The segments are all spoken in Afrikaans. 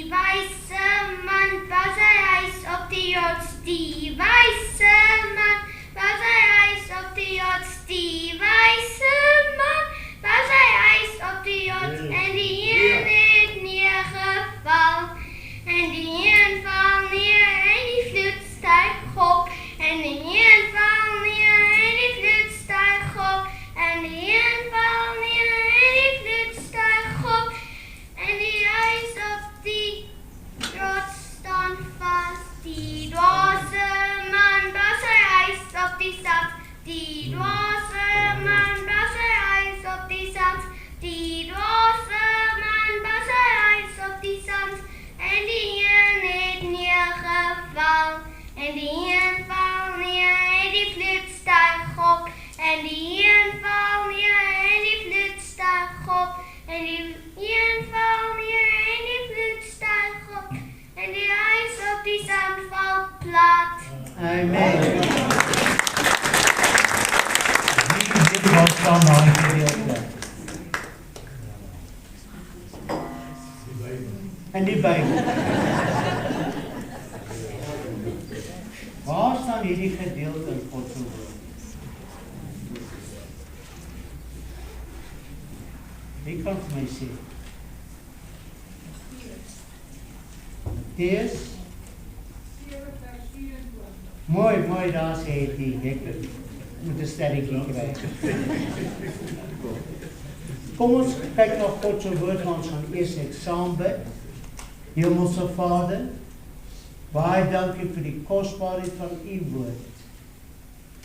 Die wijze man bouwt zijn huis op de rots. Die wijze man bouwt zijn huis op de rots. Die wijze man bouwt zijn huis op de rots. En die een het neergeval. En die een val neer en die vloed stijgt op. En die een val neer en die vloed stijgt op. En die een val neer en die vloed stijgt op. En die huis op die rots staan vast. Die dwaze man bouwt zijn huis op die zand. Die dwaze man bouwt zijn huis op die zand. Die dwaze man bouwt zijn huis op die zand. En die een het neergeval. En die een val neer en die vloed stijgt op. En die een val neer en die vloed stijgt op. En die een val neer en die vloed stijgt op. En die huis op die zand valt plat. Amen. Dit was dan mijn gedeelte. En die Bijbel. Waar staan hierdie gedeelte in God se woord? Wie kan vir my sê? Matteus. Mooi, daar sê die ek moet 'n sterretjie kry. Kom ons kyk na God se woord, ons gaan eers saam bid. Hemelse Vader, baie dankie vir die kosbaarheid van u woord.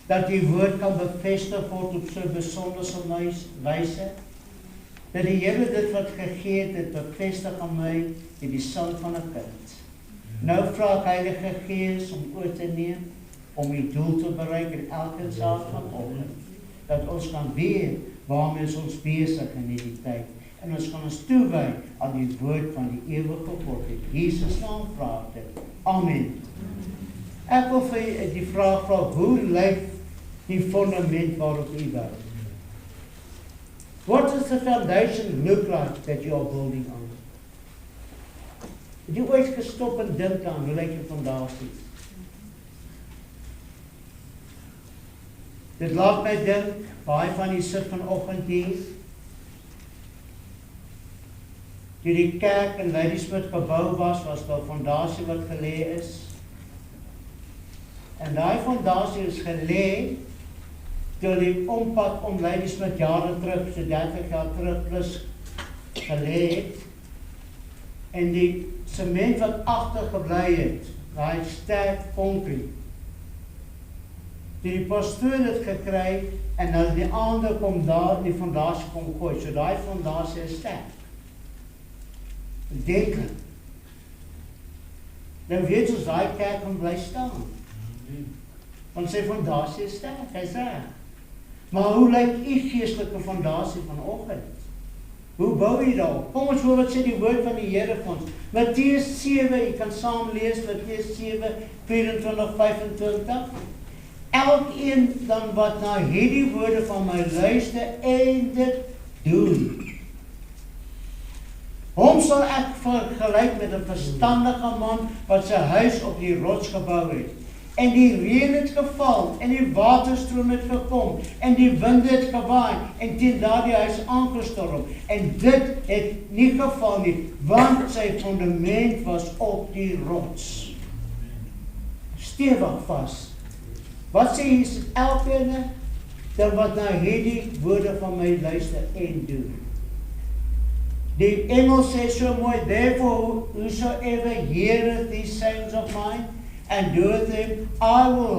Dat die woord kan bevestig word op so besonderse wyse. Dat die Here dit wat gegee het, bevestig aan my in die stand van 'n kind. Nou vra ek Heilige Gees om oor te neem, om die doel te bereik in elke saak vanoggend. Dat ons kan weet waarmee ons besig in hierdie tyd. En ons kan ons toewy aan die woord van die ewige God. In Jesus naam vra ek dit. Amen. Ek wil vir die vraag vra, hoe lyk die fundament waarop u bou? What does the foundation look like that you are building on? Het jy ooit gestop en dink aan, hoe lyk die fondasie? Dit laat my dink, baie van die sit vanoggend hier, toe die kerk in Ladysmith gebou was daar fondasie wat gelê is. En daai fondasie is gelê toe die ompad om Ladysmith jare terug, so 30 jaar terug plus gelê het. En die sement wat agtergebly het, daai sterk concrete. Die pastoor het gekry en nou die ander kom daar die fondasie kom gooi. So daai fondasie is sterk. Deken. Dan weet ons daai kerk kan bly staan. Want sy fondasie is sterk, hy sê. Maar hoe lyk u geestelike fondasie vanoggend? Hoe bou jy daarop? Kom ons hoor wat sê die woord van die Here vir ons. Matteus 7, jy kan saam lees Matteus 7, 24, 25. Elkeen dan wat na hierdie woorde van my luister en dit doen, hom sal ek vergelyk met 'n verstandige man wat sy huis op die rots gebou het. En die reën het geval, en die waterstroom het gekom, en die winde het gewaai, en teen daardie huis aangestorm. En dit het nie geval nie, want sy fundament was op die rots. Stewig vas. Wat sê Jesus? Elkeen dan wat na hierdie woorde van my luister en doen. Die Engels sê so mooi, therefore whosoever heareth these sayings of mine and doeth them, I will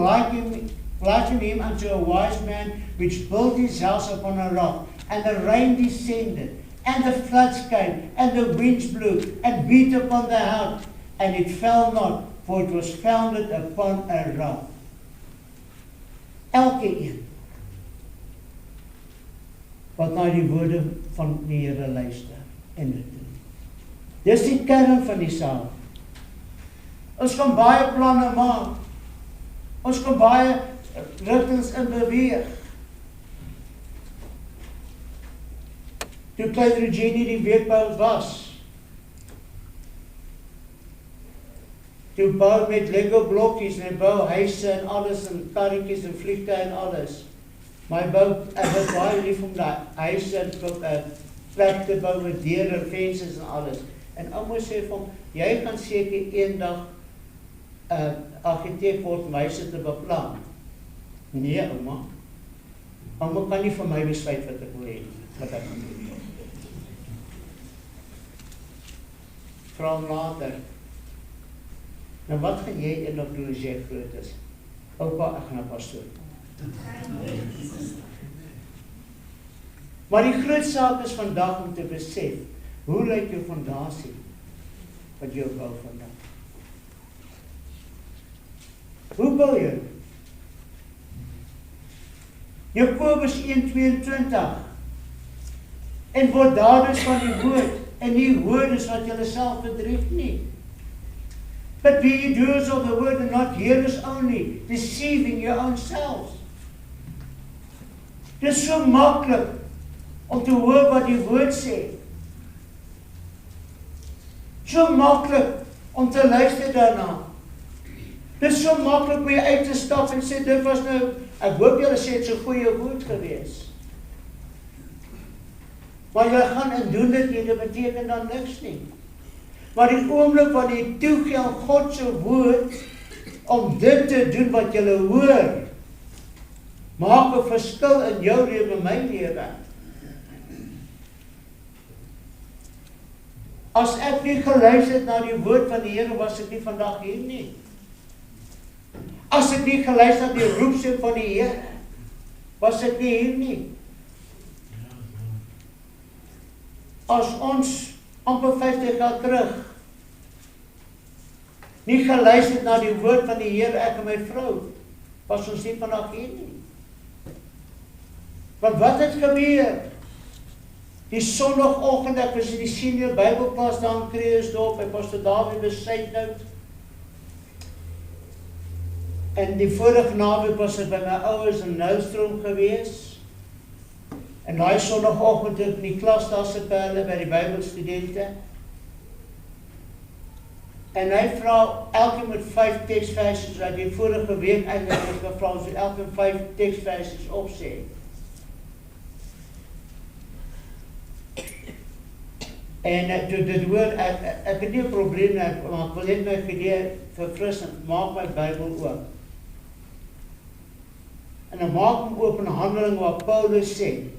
liken him unto a wise man which built his house upon a rock, and the rain descended, and the floods came, and the winds blew, and beat upon the house, and it fell not, for it was founded upon a rock. Elke een wat na die woorde van die Here luister en dit doen. Dis die kern van die saak. Ons kan baie planne maak. Ons kan baie rigtings in beweeg. Toe klein Regenie die week by ons was, toe bou met Lego blokkies en bou huise en alles en karretjies en vliegtuie en alles. Maar ek was baie lief om die huise en plek te bou met deure en vensters en alles. En ouma sê vir hom, jy gaan seker eendag argitek word om huise te beplan. Nee, ouma. Ouma kan nie vir my besluit wat ek wil hê, wat ek gaan doen. Vra hom later. Nou wat gaan jy eendag doen as jy groot is? Oupa, ek gaan 'n pastoor. Maar die groot saak is vandag om te besef, hoe lyk jou fondasie wat jy bou vandag? Hoe bou jy? Jakobus 1:22 en word daders van die woord en nie hoorders wat julle self bedrieg nie. But be ye doers of the word and not hearers only, deceiving your own selves. Dit is so maklik om te hoor wat die woord sê. So maklik om te luister daarna. Dit is so maklik om jy uit te stap en sê, dit was nou, ek hoop julle sê het so goeie woord gewees. Maar jy gaan en doen dit nie, dit beteken dan niks nie. Maar die oomblik wat jy toegee aan God se woord, om dit te doen wat jy hoor, maak 'n verskil in jou lewe en my lewe. As ek nie geluister het na die woord van die Here, was ek nie vandag hier nie. As ek nie geluister na die roepstem van die Here, was ek nie hier nie. As ons amper 50 jaar terug nie geluister het na die woord van die Here, ek en my vrou, was ons nie vandag hier nie. Want wat het gebeur? Die Sondagoggend, ek was in die senior Bybelklas daar in Kreeusdorp, by Pastor Dawie Besuithout. En die vorige naweek was ek by my ouers in Nylstroom gewees. En daai Sondagoggend het ek in die klas daar sit by hulle, by die Bybelstudente. En hy vra elkeen met 5 teksversies, wat die vorige week eintlik gevra ons elkeen 5 teksversies opsê. En toe dit hoor, ek het nie 'n probleem nie, maar ek wil net my gedee verfris en maak my Bybel oop. En dan maak hom oop in Handelinge waar Paulus sê,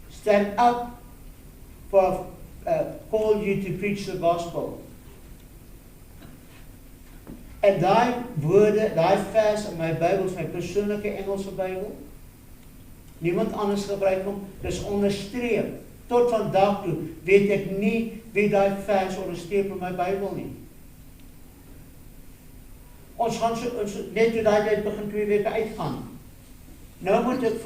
stand up for call you to preach the gospel. En daai woorde, daai vers in my Bybel is my persoonlike Engelse Bybel. Niemand anders gebruik hom, dis onderstreep. Tot vandag toe weet ek nie wie daai vers onderstreep in my Bybel nie. Ons gaan net toe daai tyd begin 2 weke uitgaan. Nou moet ek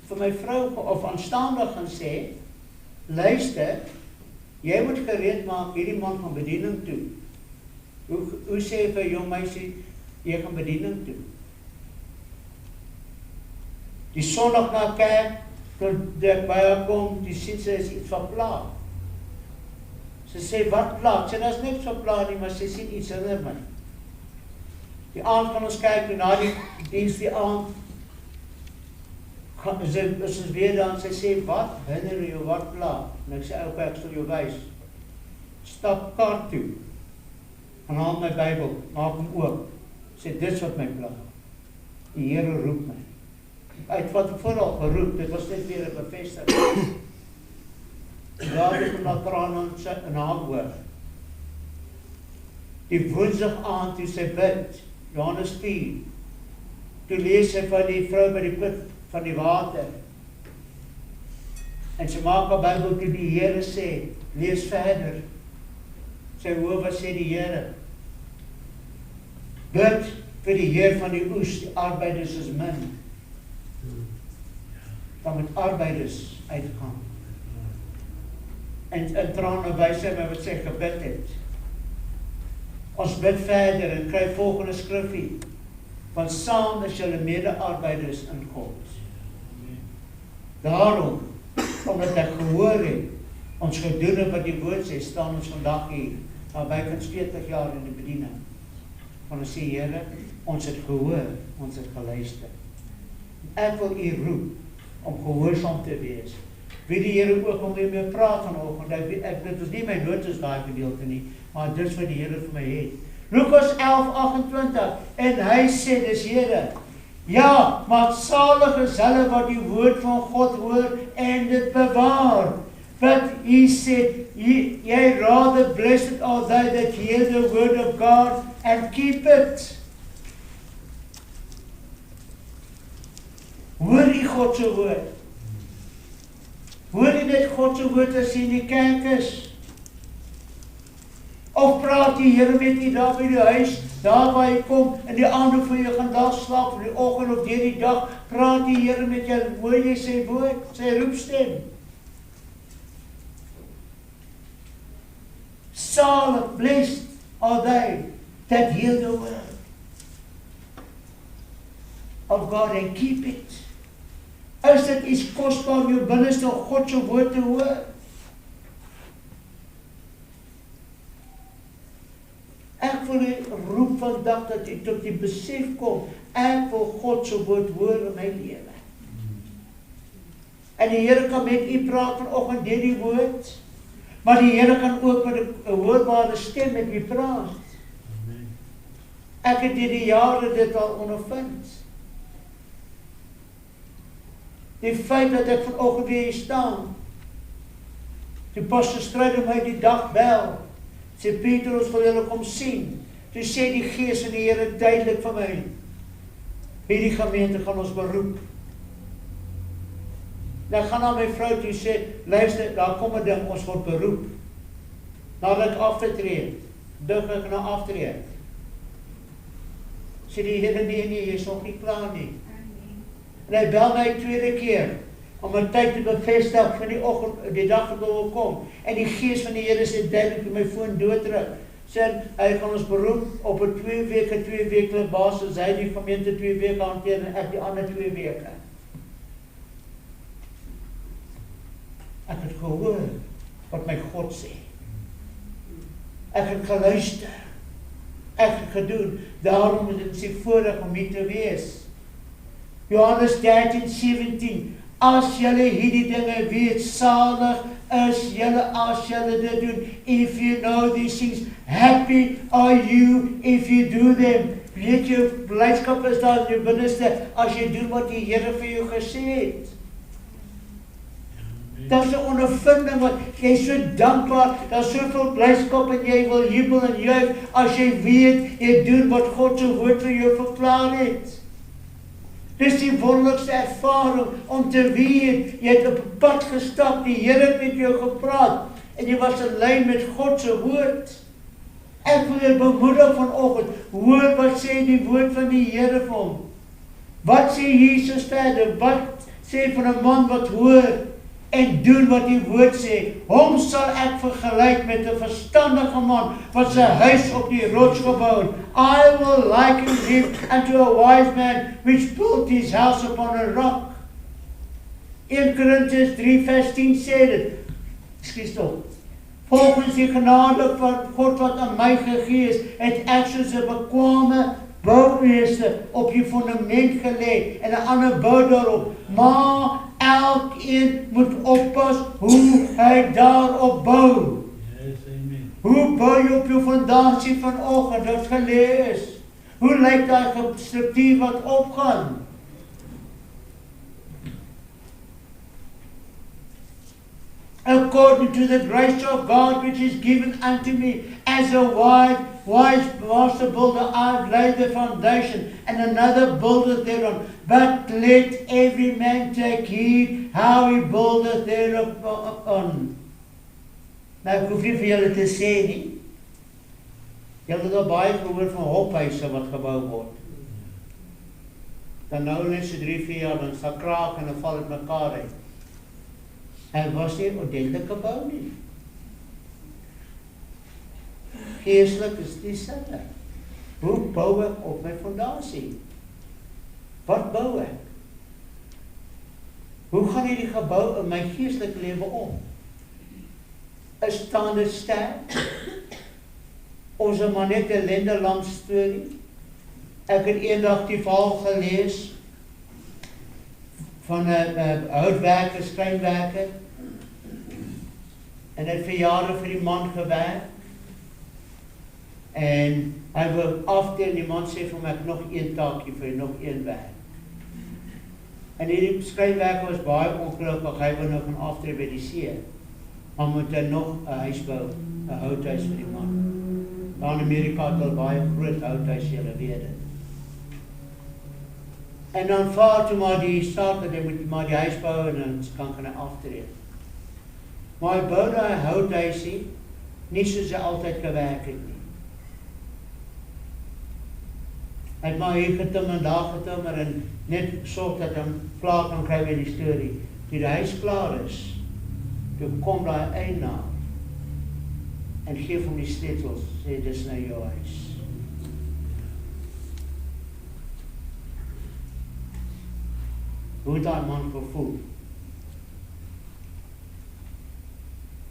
vir my vrou of aanstaande gaan sê, luister, jy moet gereed maak, hierdie man gaan bediening toe. Hoe sê vir jong meisie, jy gaan bediening toe? Die Sondag na kerk, toe ek by haar kom, die sien sy is iets van pla. Sy sê, wat pla? Sy is niks van pla nie, maar sy sien iets in my. Die aand van ons kyk, toe na die diens die aand, is ons weer dan, sy sê, wat hinder jou, wat pla? En ek sê, ek sal jou wys. Stap kaart toe, en haal my Bybel, maak hom oop, sê, dit is wat my pla. Die Here roep my. Uit wat ek vooral geroep, dit was net weer 'n bevestiging. Daar het ek na trane in haar oog. Die Woensdag aand toe sy bid, Johannes 4, toe lees sy van die vrou by die put van die water. En sy maak haar Bybel toe die Here sê, lees verder. Sy hoor wat sê die Here. Bid vir die Heer van die oes, die arbeiders is min. Dan met arbeiders uitgaan. En in trane wys sy my wat sy gebid het. Ons bid verder en kry volgende skrifgie. Want saam is julle mede-arbeiders in God. Daarom, omdat ek gehoor het, ons gedoen het wat die woord sê, staan ons vandag hier, maar bykans 40 jaar in die bediening. gaan ons sê, Here, ons het gehoor, ons het geluister. Ek wil u roep om gehoorsaam te wees. Wie die Here ook om mee praat vanoggend, dit is nie my notas daai gedeelte nie, maar dit is wat die Here vir my het. Lukas 11:28, en hy sê, dis Here, ja, maar salig is hulle wat die woord van God hoor en dit bewaar. But he said, yea, rather blessed are they that hear the word of God and keep it. Hoor jy God se woord? Hoor jy net God se woord as jy in die kerk is? Of praat die Here met jy daar by die huis, daar waar jy kom, in die aand voor jy gaan daar slaap, in die oggend of deur die dag, praat die Here met jou, hoor jy sy woord, sy roepstem. Salig, blessed are they that hear the word of God and keep it. Is dit iets kosbaar in jou binneste om God se woord te hoor? Ek wil roep vandag dat jy tot die besef kom, ek wil God se woord hoor in my lewe. En die Here kan met u praat vanoggend deur die woord, maar die Here kan ook met 'n hoorbare stem met u praat. Ek het deur die jare dit al ondervind. Die feit dat ek vanoggend weer hier staan, die pastor Stryd my die dag bel, sê Pieter, ons wil julle kom sien. Toe sê die Gees van die Here duidelik vir my, hierdie gemeente gaan ons beroep. Dan gaan na my vrou toe sê, luister, daar kom 'n ding, ons word beroep. Nadat ek afgetree, dink ek na aftree. Sê die Here, nee, jy is nog nie klaar nie. En hy bel my tweede keer, om 'n tyd te bevestig van die oggend, die dag wat wil kom. En die Gees van die Here sê duidelik op my foon doodruk. Sê, hy gaan ons beroep op 'n 2 weke basis, hy die gemeente 2 weke hanteer en ek die ander 2 weke. Ek het gehoor wat my God sê. Ek het geluister. Ek het gedoen. Daarom is dit sy voorreg om hier te wees. Johannes 13:17. As julle hierdie dinge weet, salig is julle as julle dit doen. If you know these things, happy are you if you do them. Weet jy, blydskap is daar in jou binneste as jy doen wat die Here vir jou gesê het. Dat is 'n ondervinding wat jy so dankbaar, daar is soveel blydskap en jy wil jubel en juig as jy weet jy doen wat God se woord vir jou verklaar het. Dis die wonderlikste ervaring om te weet jy het op 'n pad gestap, die Here het met jou gepraat en jy was in lyn met God se woord. Ek wil jou bemoedig vanoggend, hoor wat sê die woord van die Here vir hom. Wat sê Jesus verder? Wat sê van 'n man wat hoor en doen wat die woord sê? Hom sal ek vergelyk met 'n verstandige man wat sy huis op die rots gebou het. I will liken him unto a wise man which built his house upon a rock. 1 Korintiërs 3:10 sê dit. Ekskuus tog. Volgens die genade van God wat aan my gegee is, het ek soos 'n bekwame boumeester op die fundament gelê en 'n ander bou daarop. Maar elkeen moet oppas hoe hy daarop bou. Yes, amen. Hoe bou jy op jou fondasie vanoggend wat gelê is? Hoe lyk daai struktuur wat opgaan? According to the grace of God which is given unto me, as a wise master builder, I've laid the foundation, and another buildeth thereon. But let every man take heed how he buildeth thereupon. Nou, ek hoef nie vir julle te sê nie. Julle het al baie gehoor van hophuise wat gebou word. Dan nou net so 3-4 jaar, dan sal kraak en dan val het mekaar uit. En was nie ordentlik gebou nie. Geestelik is dieselfde. Hoe bou ek op my fondasie? Wat bou ek? Hoe gaan hierdie gebou in my geestelike lewe om? Is staan dit sterk? Ons is maar net 'n lendelam storie. Ek het eendag die verhaal gelees van 'n houtwerker, skrynwerker, en het vir jare vir die man gewerk, en hy wil afdeel, en die man sê vir hom, ek nog een taakie vir nog een werk. En die skrynwerker was baie ongelukkig, hy wil nog gaan aftree by die see, maar moet hy nog 'n huis bou, 'n houthuis vir die man. Daar in Amerika het al baie groot houthuis, julle weet dit. En dan vaar toe maar die staat dat hy moet maar die huis bou en dan kan hy aftree. Maar hy bou daai houthuisie nie soos hy altyd gewerk het nie. Hy het maar hier getimmer en daar getimmer en net sorg dat hy klaar kan kry by die storie. Toe die huis klaar is, toe kom daai eienaar en geef hom die sleutels, sê dis nou jou huis. Hoe het daai man gevoel?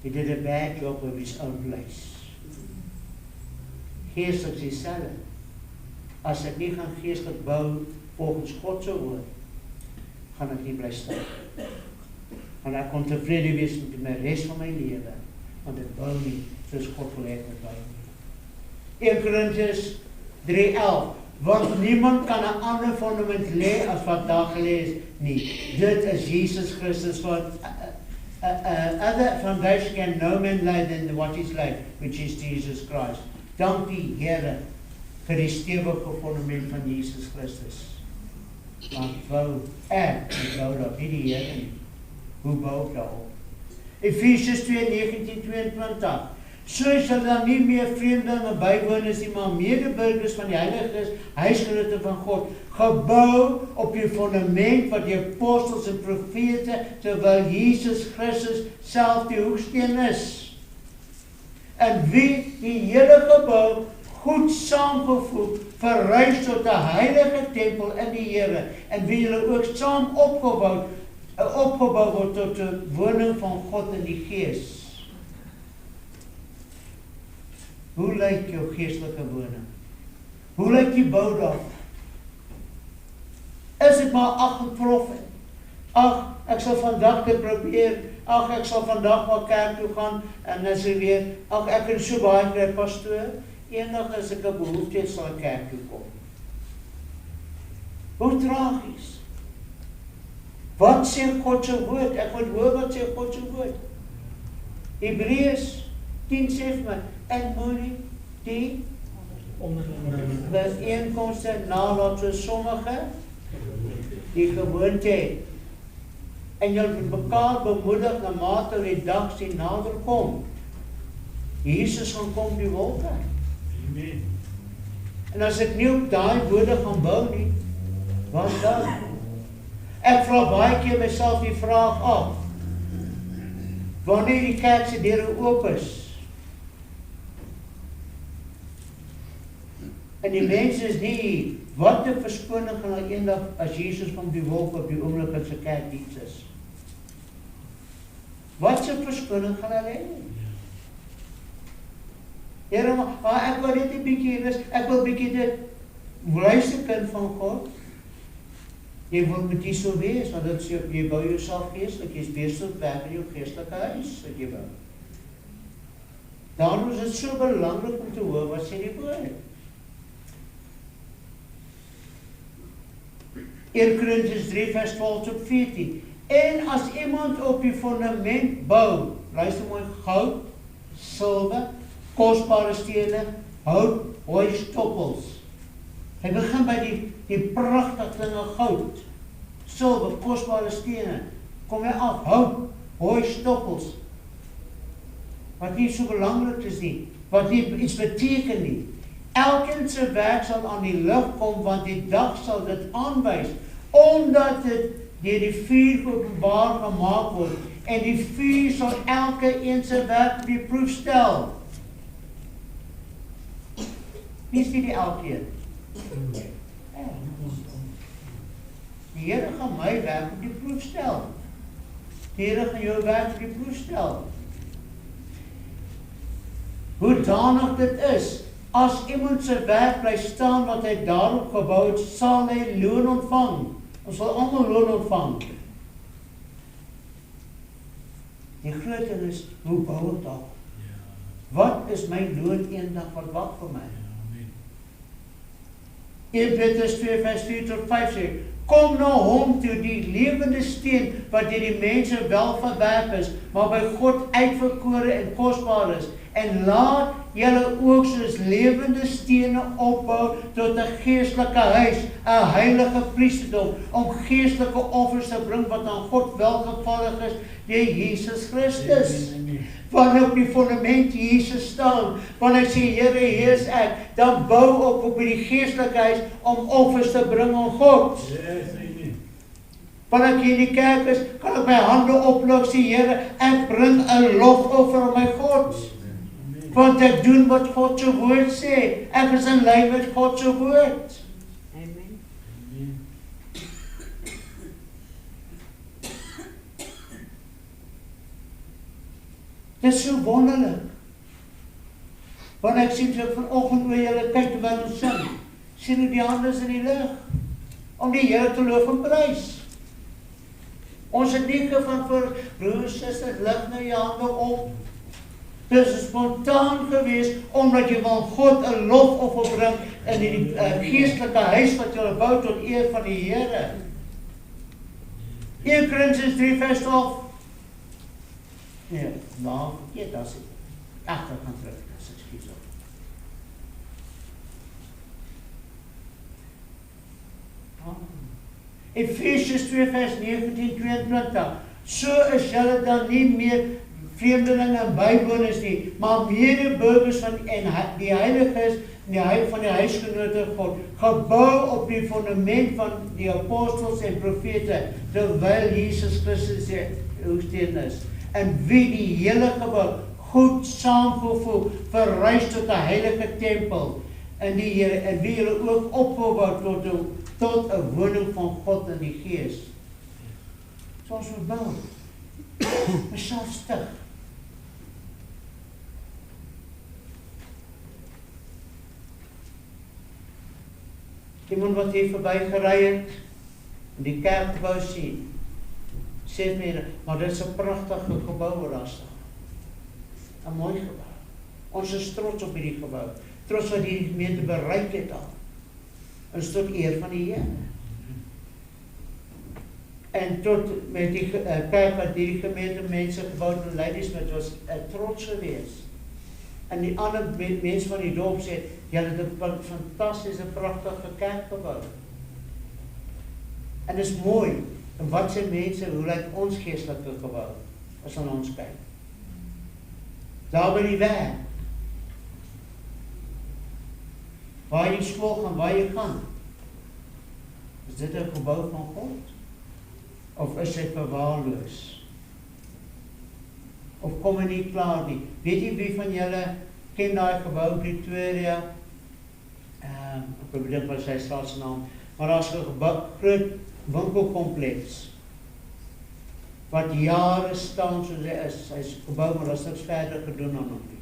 He did a bad job of his own place. Geestelik is dieselfde. As ek nie gaan geestelik bou volgens God se woord, gaan ek nie bly staan. En ek kon tevrede wees met my res van my lewe, want ek bou nie soos God wil hê ek moet bou nie. 1 Korintiërs 3:11, want niemand kan 'n ander fundament lê as wat daar gelê is nie. Dit is Jesus Christus, wat other foundation can no man lay than what is laid, which is Jesus Christ. Dank die Here vir die stewige fundament van Jesus Christus. Want ek bou dat nie die Here nie. Hoe bou ek daarop? Efesiërs 2:19-22. So sal dan nie meer vreemdelinge bywoners nie, maar medeburgers van die heiliges, huisgenote van God, gebou op die fundament wat die apostels en profete, terwyl Jesus Christus self die hoeksteen is. En wie die hele gebou goed saamgevoeg, verrys tot 'n heilige tempel in die Here, en wie julle ook saam opgebou word tot 'n woning van God in die Gees. Hoe lyk jou geestelike woning? Hoe lyk die bou daar? Is dit maar ag profet? Ag, ek sal vandag dit probeer. Ag, ek sal vandag maar kerk toe gaan en dan sê weer, ag, ek het so baie kry pastoor. Eendag as ek 'n behoefte het, sal ek kerk toe kom. Hoe tragies. Wat sê God se woord? Ek moet hoor wat sê God se woord. Hebreërs 10 sê vir my, en moenie die ooreenkomste nalat soos sommige die gewoonte het. En julle mekaar bemoedig na mate die dag sien nader kom. Jesus gaan kom die wolke. Amen. En as ek nie op daai woorde gaan bou nie, wat dan? Ek vra baie keer myself die vraag af, wanneer die kerk se deure oop is, en die mense is nie hier, wat 'n verskoning gaan hulle eendag as Jesus van die wolk op die oomblik in sy kerkdiens is? Wat 'n verskoning gaan hulle hê? Here, maar ek wil net 'n bietjie rus, ek wil bietjie dit luister kind van God. Jy wil met jy so wees, want dit sê jy bou jouself geestelik, jy is besig werk in jou geestelike huis, wat jy bou. Daarom is dit so belangrik om te hoor wat sê die woord. 1 Korintiërs 3:12-14. En as iemand op die fundament bou, luister mooi, goud, silwer, kosbare stene, hout, hooi, stoppels. Hy begin by die pragtige dinge goud, silwer, kosbare stene. Kom hy af, hout, hooi, stoppels. Wat nie so belangrik is nie, wat nie iets beteken nie. Elkeen se werk sal aan die lig kom, want die dag sal dit aanwys, omdat dit deur die vuur openbaar gemaak word, en die vuur sal elke een se werk op die proef stel. Wie is die elkeen? Die Here gaan my werk op die proef stel. Die Here gaan jou werk op die proef stel. Hoe danig dit is, As iemand sy werk bly staan wat hy daarop gebou het, sal hy loon ontvang. Ons sal almal loon ontvang. Die groot ding is, hoe bou ek daarop? Wat is my loon eendag wat wag vir my? 1 Petrus 2 vers 4 tot 5 sê, kom na hom toe, die lewende steen, wat deur die mense wel verwerp is, maar by God uitverkore en kosbaar is, en laat julle ook soos lewende stene opbou tot 'n geestelike huis, 'n heilige priesterdom, om geestelike offers te bring wat aan God welgevallig is deur Jesus Christus. Wanneer op die fundament Jesus staan, wanneer hy sê, Here, hier is ek, dan bou op die geestelike huis om offers te bring aan God. Wanneer ek hier in die kerk is, kan ek my hande oplig, sê, Here, ek bring 'n lofoffer aan my God. Want ek doen wat God se woord sê. Ek is in lyn met God se woord. Amen. Dit is so wonderlik. Want ek sien so vanoggend oor julle kyk terwyl ons sing, sien hoe die hande is in die lug, om die Here te loof en prys. Ons het nie van vir broers, susters, lig nou jou hande op. Dit is spontaan geweest, omdat jy van God 'n lofoffer bring in die geestelike huis wat jy bou tot eer van die Here. 1 Korintiërs 3 vers 12. Nee, nou, verkeerd, dat is het. Achter gaan terug, excuse op. Efesiërs 2 vers 19-22. So is julle dan nie meer vreemdelinge en bywoners nie, maar medeburgers van die heiliges en van die huisgenote God, gebou op die fundament van die apostels en profete, terwyl Jesus Christus die hoeksteen is, en wie die hele gebou goed saamgevoeg, verrys tot 'n heilige tempel, en die Here, en wie julle ook opgebou tot 'n woning van God in die Gees. Soos we bou, myself stig. Iemand wat hier verby gery het, en die kerkgebou sien, sê my, maar dit is 'n pragtige gebou wat daar staan. 'n Mooi gebou. Ons is trots op hierdie gebou. Trots wat die gemeente bereik het al. Ons tot eer van die Here. En tot met die kerk wat die gemeente mense gebou het in Ladysmith was trots geweest. En die ander mense van die dorp sê, julle het 'n fantastiese, pragtige kerk gebou. En dis mooi. En wat sê mense, hoe lyk ons geestelike gebou, as aan ons kyk? Daar by die werk, waar jy skool gaan, waar jy gaan, is dit 'n gebou van God? Of is hy verwaarloos? Of kom hy nie klaar nie? Weet jy wie van julle ken daai gebou Pretoria? Ek probeer wat sy staatsnaam, maar daar is 'n groot winkelkompleks wat jare staan soos hy is. Hy's gebou, maar daar's niks verder gedoen aan hom nie.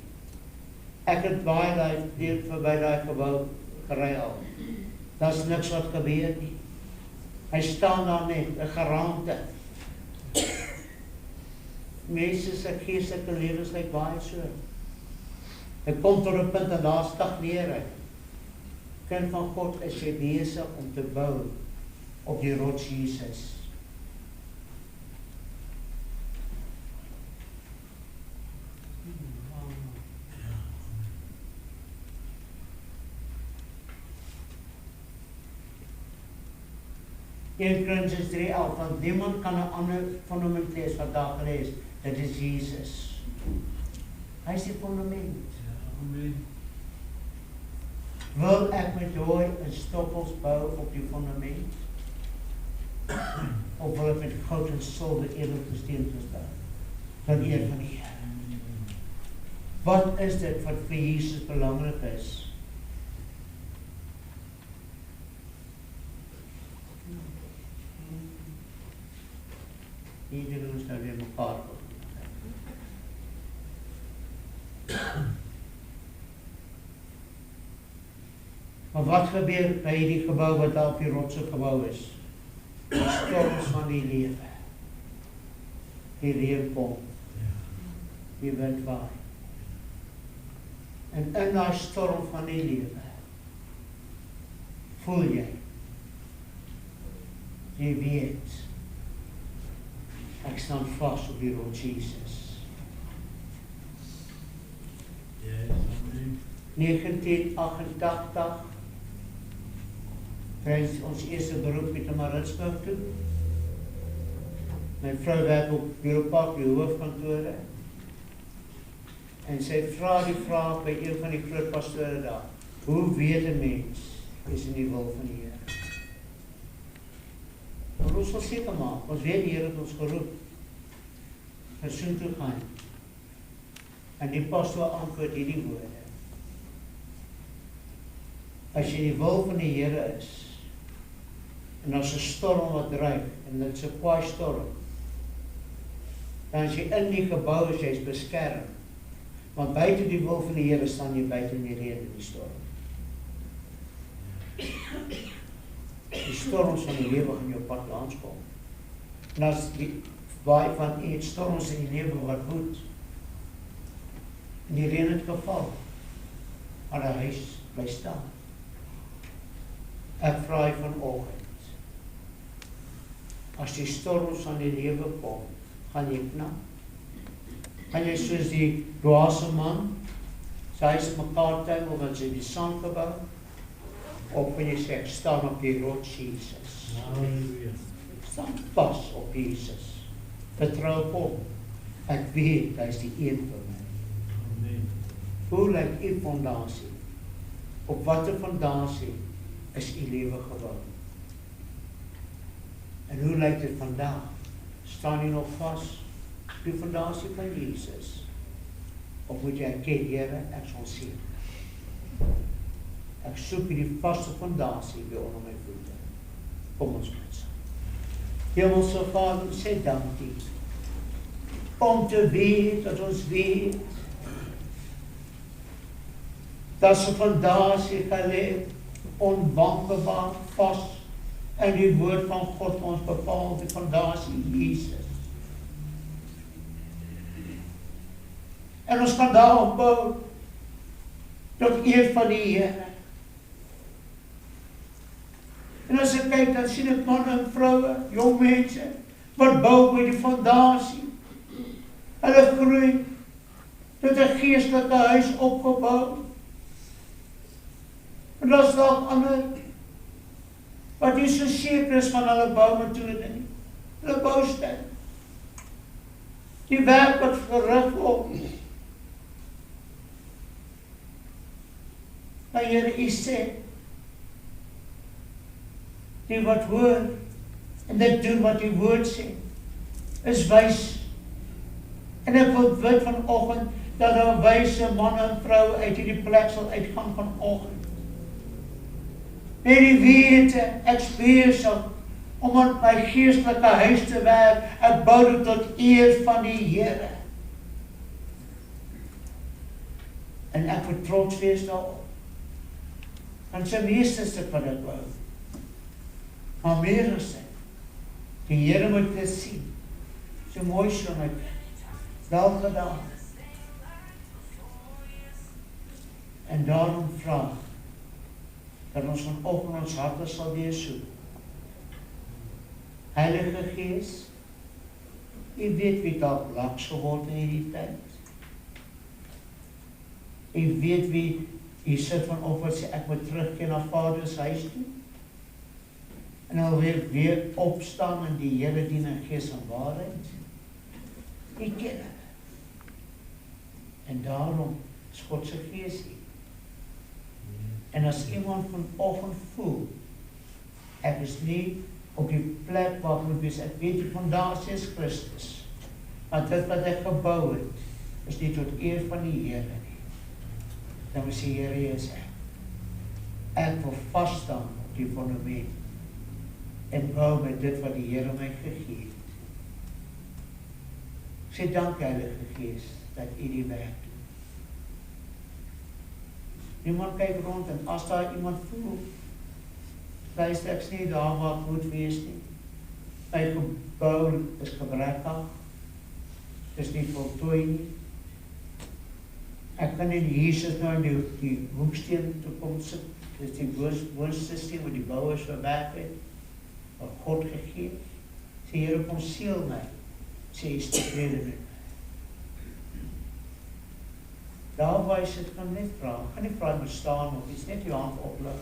Ek het baie daai verby daai gebou gery al. Daar's niks wat gebeur nie. Hy staan daar net, 'n geraamte. Mense se geestelike lewens lyk baie so. Hy kom tot 'n punt en daar stagneer hy. Kind van God is jy besig om te bou op die rots Jesus. In Korintiërs 3:11, want niemand kan 'n ander fundament lees wat daar gelees. Dit is Jesus. Hy is die fundament. Amen. Wil ek met hooi en stoppels bou op die fundament? Of wil ek met goud en silwer edelste steen bou? Dan eer van die Here. Wat is dit wat vir Jesus belangrik is? Iedereen is nou weer mekaar kom. Maar wat gebeur by hierdie gebou wat daar op die rotse gebou is? Die storms van die lewe. Die reën kom. Die wind waai. En in daai storm van die lewe voel jy weet ek staan vas op die rots Jesus. 1988 reis ons eerste beroep met Maritzburg toe. My vrou werk op Bureaupark, die hoofkantore. En sy vra die vraag by een van die groot pastore daar. Hoe weet 'n mens is in die wil van die Here? Maar ons sal seker maak, ons weet die Here het ons geroep. Persoon toe gaan. En die pastoor antwoord hierdie woorde. As jy die wil van die Here is, en as 'n storm wat dreig, en dit is 'n kwaai storm, dan as jy in die gebou is, jy is beskerm. Want buite die wil van die Here staan jy buite in die reën en die storm. Die storms van die lewe gaan jou pad langskom. En as die baie van die storms in die lewe wat woed, en die reën het geval, maar die huis bly staan. Ek vra jy vanoggend, as die storms van die lewe kom, gaan jy knap? Gaan jy soos die dwaase man, sy huis op mekaar tuimel, want sy die sand gebou, of kan jy sê, ek staan op die rots Jesus. Staan vas op Jesus. Vertrou op hom. Ek weet, hy is die een vir my. Amen. Hoe lyk u fondasie? Op watter fondasie is u lewe gebou? En hoe lyk dit vandag? Staan jy nog vas op die fondasie van Jesus? Of moet jy erken, Here, ek sal sien. Ek soek die vaste fondasie weer onder my voete. Kom ons bid saam. Hemelse Vader, sê dankie. Om te weet dat ons weet dat se fondasie gelê onwankelbaar vas in die woord van God ons bepaal, die fondasie Jesus. En ons kan daarop bou tot eer van die Here. En as ek kyk, dan sien ek manne en vroue, jong mense, wat bou by die fondasie. Hulle groei tot 'n geestelike huis opgebou. En daar is dalk ander, wat nie so seker is van hulle boumetode nie. Hulle boustyl. Die werk wat verrig word. Maar Here, U sê, die wat hoor, en dit doen wat die woord sê, is wys. En ek wil bid vanoggend, dat daar wyse manne en vroue uit hierdie plek sal uitgaan vanoggend. Met die wete, ek besig om aan my geestelike huis te werk, ek bou dit tot eer van die Here. En ek wil trots wees daarop. Want sy meeste stuk wat ek bou. Maar meer as dit, die Here moet dit sien. So mooi so my wel gedaan. En daarom vra dat ons vanoggend ons harte sal wees soek. Heilige Gees, U weet wie dalk laks geword in hierdie tyd. U weet wie U sit vanoggend sê ek moet terugkeer na Vader se huis toe. En dan weer opstaan in die Here dien in gees en waarheid. U ken dit. En daarom is God se Gees hier. En as iemand vanoggend voel, ek is nie op die plek waar ek moet wees, ek weet die fondasie is Christus, maar dit wat ek gebou het, is nie tot eer van die Here nie. Dan moet die Here sê, ek wil vasstaan op die fondament, en bou met dit wat die Here my gegee het. Ek sê dank Heilige Gees, dat U die werk doen. Niemand kyk rond en as daar iemand voel, luister ek nie daar waar ek moet wees nie. My gebou is gebrekkig, het is nie voltooi nie. Ek kan in Jesus nou in die hoeksteen toe kom sit, dis die woonsysteem waar die bouers verwerk het, wat God gegee, sê Here kom seël my, sê is tevrede met my. Daar waar jy sit, kan net vra, gaan nie vra bestaan of iets, net jou hand oplig.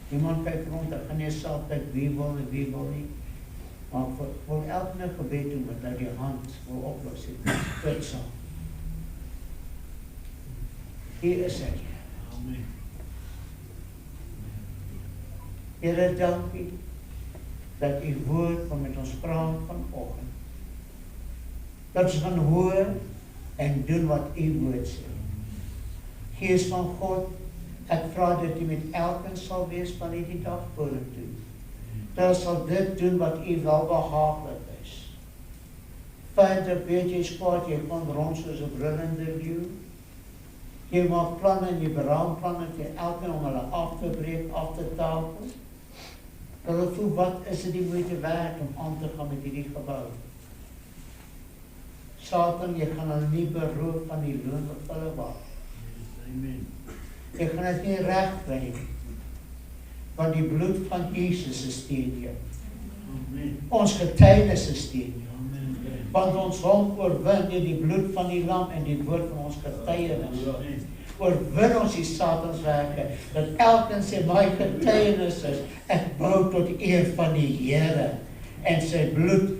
Niemand kyk rond, ek gaan nie self kyk wie wil en wie wil nie. Maar ek wil elke nou gebed doen, met nou die hand wil oplig, sê, dit sal. Hier is ek. Amen. Here, dankie, dat u woord van met ons praat vanoggend. Dat ons gaan hoor en doen wat u woord sê. Gees van God, ek vra dat u met elkeen sal wees van hierdie dag vorentoe. Dat sal dit doen wat u welbehaaglik is. Vader, weet jy kwaad, jy kon rond soos 'n brullende leeu. Jy maak planne en jy beraam planne vir elkeen om hulle af te breek, af te tafel. Dat hulle voel, wat is dit die moeite werd om aan te gaan met hierdie gebou? Satan, jy gaan hulle nie beroof van die loon wat hulle waard. Amen. Jy gaan dit nie reg kry, want die bloed van Jesus is teen jou. Amen. Ons getuienis is teen jou. Amen. Want ons hom oorwin deur die bloed van die lam en die woord van ons getuienis. Amen. Oorwin ons die satanswerke, dat elkeen sê my getuienis is, ek bou tot eer van die Here, en sy bloed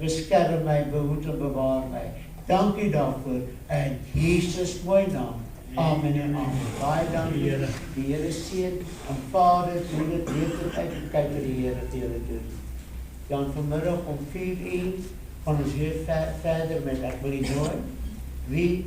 beskerm my, behoed en bewaar my. Dankie daarvoor, in Jesus mooi naam. Amen en amen. Baie dankie, die Here seën, en Vader, doen dit uit en kyk wat die Here vir julle doen. Dan vanmiddag om 4 uur, gaan ons weer verder met, ek wil nie nooi, wie